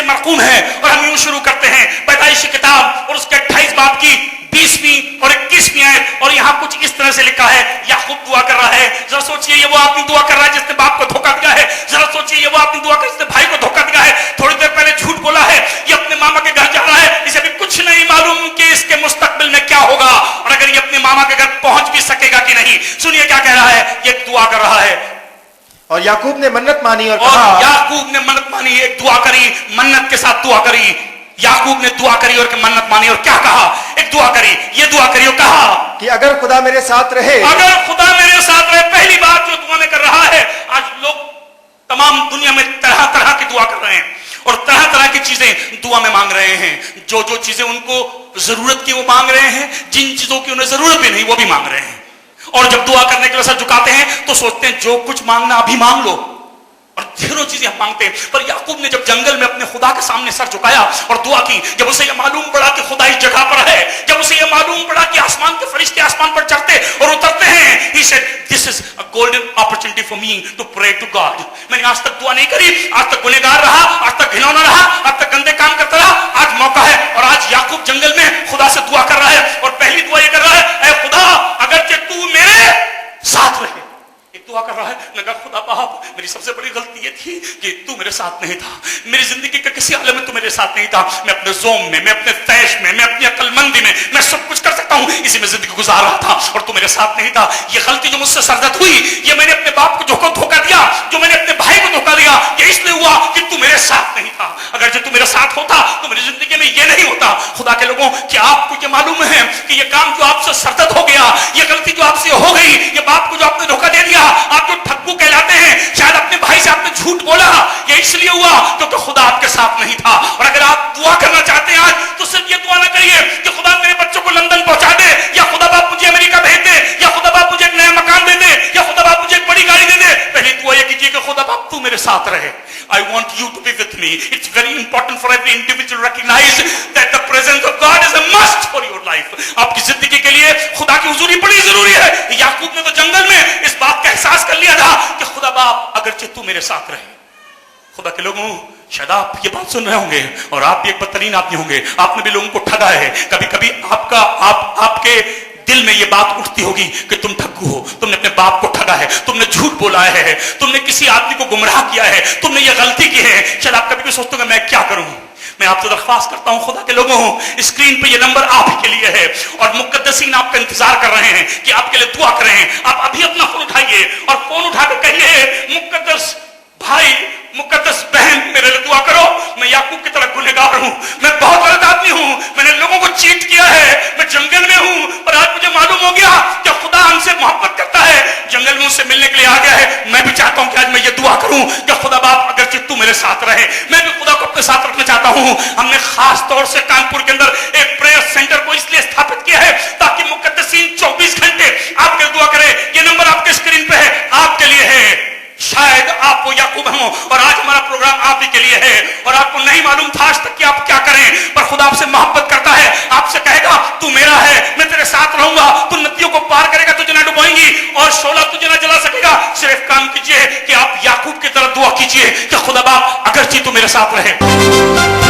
से मरकूम है। और हम यूं शुरू करते हैं पैदाइश की किताब और उसके 28 बाब की 20वीं और 21वीं आयत, और यहां कुछ इस तरह से लिखा है, याकूब दुआ कर रहा है। जरा सोचिए, ये वो आदमी दुआ कर रहा है जिसने बाप को धोखा दिया है। जरा सोचिए, ये वो आदमी दुआ कर जिसने भाई को धोखा दिया है, थोड़ी देर पहले झूठ बोला है, ये अपने मामा के घर जा रहा है, इसे भी कुछ नहीं मालूम कि इसके मुस्तकबिल में क्या होगा और अगर ये अपने मामा के घर पहुंच भी सकेगा कि नहीं। सुनिए क्या कह रहा है, ये दुआ कर रहा है। और याकूब ने मन्नत मानी और कहा, याकूब ने मन्नत मानी, एक दुआ करी, मन्नत के साथ दुआ करी। याकूब ने दुआ करी और मन्नत मानी और क्या कहा, एक दुआ करी, ये दुआ करी और कहा कि अगर खुदा मेरे साथ रहे, अगर खुदा मेरे साथ रहे। पहली बात जो दुआ में कर रहा है, आज लोग तमाम दुनिया में तरह तरह की दुआ कर रहे हैं और तरह तरह की चीजें दुआ में मांग रहे हैं। जो जो चीजें उनको जरूरत की वो मांग रहे हैं, जिन चीजों की उन्हें जरूरत भी नहीं वो भी मांग रहे हैं। और जब दुआ करने के लिए सर झुकाते हैं तो सोचते हैं जो कुछ मांगना अभी मांग लो, और ढेरों चीजें हम मांगते हैं। पर याकूब ने जब जंगल में अपने खुदा के सामने सर झुकाया और दुआ की, जब उसे यह मालूम पड़ा कि खुदा इस जगह पर है, जब उसे यह मालूम पड़ा कि आसमान के फरिश्ते आसमान पर चढ़ते और उतरते हैं, he said, this is a golden opportunity for me to pray to God. मैंने आज तक दुआ नहीं करी, आज तक गुनहगार रहा, आज तक घिनौना रहा, आज तक गंदे काम करता रहा, आज मौका है। और आज याकूब जंगल में खुदा से दुआ कर रहा है और पहली दुआ ये कर रहा है, ऐ खुदा अगर तू मेरे साथ रहे। दुआ कर रहा है, मैं कहा खुदा बाप, मेरी सबसे बड़ी गलती ये थी कि तू मेरे साथ नहीं था, मेरी जिंदगी के किसी हाल में तू मेरे साथ नहीं था। मैं अपने जोम में, मैं अपने तैश में, मैं अपनी अक्लमंदी में, मैं सब कुछ कर सकता हूं, इसी में जिंदगी गुजार रहा था और तू मेरे साथ नहीं था। ये गलती जो मुझसे सरजद हुई, ये मैंने अपने बाप को धोखा दिया, जो मैंने अपने भाई को धोखा दिया, ये इसलिए हुआ कि तू मेरे साथ नहीं था। अगर जो तू मेरे साथ होता तो मेरी जिंदगी में ये नहीं होता। खुदा के लोगों, क्या आपको ये मालूम है कि ये काम जो आपसे सरजद हो गया, ये गलती जो आपसे हो गई, ये बाप को जो आपने धोखा दे दिया, आप जो ठग्गू कहलाते हैं, शायद अपने भाई से आपने झूठ बोला, ये इसलिए हुआ क्योंकि खुदा आपके साथ नहीं था। और अगर आप दुआ करना चाहते हैं आज, तो सिर्फ ये दुआ ना करिए कि खुदा मेरे बच्चों को लंदन पहुंचा दे, या खुदा बाप मुझे अमेरिका भेज दे, या खुदा बाप मुझे एक नया मकान दे दे, या खुदा बाप मुझे एक बड़ी गाड़ी दे दे। पहली दुआ ये कीजिए कि खुदा बाप तू मेरे साथ रहे। I want you to be with me. It's very important for every individual to recognize that the presence of God is a must for your life. आपकी जिंदगी के लिए खुदा की हुजूरी बड़ी जरूरी है। याकूब ने तो जंगल में इस बात का एहसास कर लिया था कि खुदा बाप अगरचे तू मेरे साथ रहे। खुदा के लोगों, शायद आप ये बात सुन रहे होंगे और आप भी एक बदतरीन आदमी होंगे, आपने भी लोगों को ठगा है। कभी कभी आपके दिल में ये बात उठती होगी कि तुम ठग्गू हो, तुमने अपने बाप को ठगा है, तुमने झूठ बोला है, तुमने किसी आदमी को गुमराह किया है, तुमने ये गलती की है। शायद आप कभी भी सोचते हो मैं क्या करूं। मैं आपसे दरख्वास्त करता हूं खुदा के लोगों, स्क्रीन पे ये नंबर आप ही के लिए है और मुकद्दसीन आपका इंतजार कर रहे हैं कि आपके लिए दुआ कर रहे हैं। आप अभी अपना फोन उठाइए और फोन उठाकर कहिए, मुकद्दस भाई, मुकद्दस बहन, मेरे लिए दुआ करो। मैं याकूब की तरह गुनहगार हूं, मैं बहुत गलत आदमी हूं, मैंने लोगों को चीट किया है, मैं जंगल में हूं, पर आज मुझे मालूम हो गया कि खुदा हमसे मोहब्बत करता है, जंगल में उससे मिलने के लिए आ गया है। मैं भी चाहता हूं कि आज मैं ये दुआ करूं कि खुदा बाप अगर तू मेरे साथ रहे। मैं भी खुदा को अपने साथ रखना चाहता हूं। हमने खास तौर से कानपुर के अंदर एक प्रेयर सेंटर को इसलिए स्थापित किया है ताकि मुकद्दसीन 24 घंटे आपके लिए दुआ करें। ये नंबर आपके स्क्रीन पे है, आपके लिए है। शायद आप वो याकूब हो और आज हमारा प्रोग्राम आप ही के लिए है और आपको नहीं मालूम था आज तक कि आप क्या करें, पर खुदा आपसे मोहब्बत करता है, आपसे कहेगा तू मेरा है, मैं तेरे साथ रहूंगा, तू नदियों को पार करेगा, तुझे ना डुबोएंगी और शोला तुझे ना जला सकेगा। सिर्फ काम कीजिए कि आप याकूब की तरह दुआ कीजिए कि खुदा बाप अगर तू मेरे साथ रहे।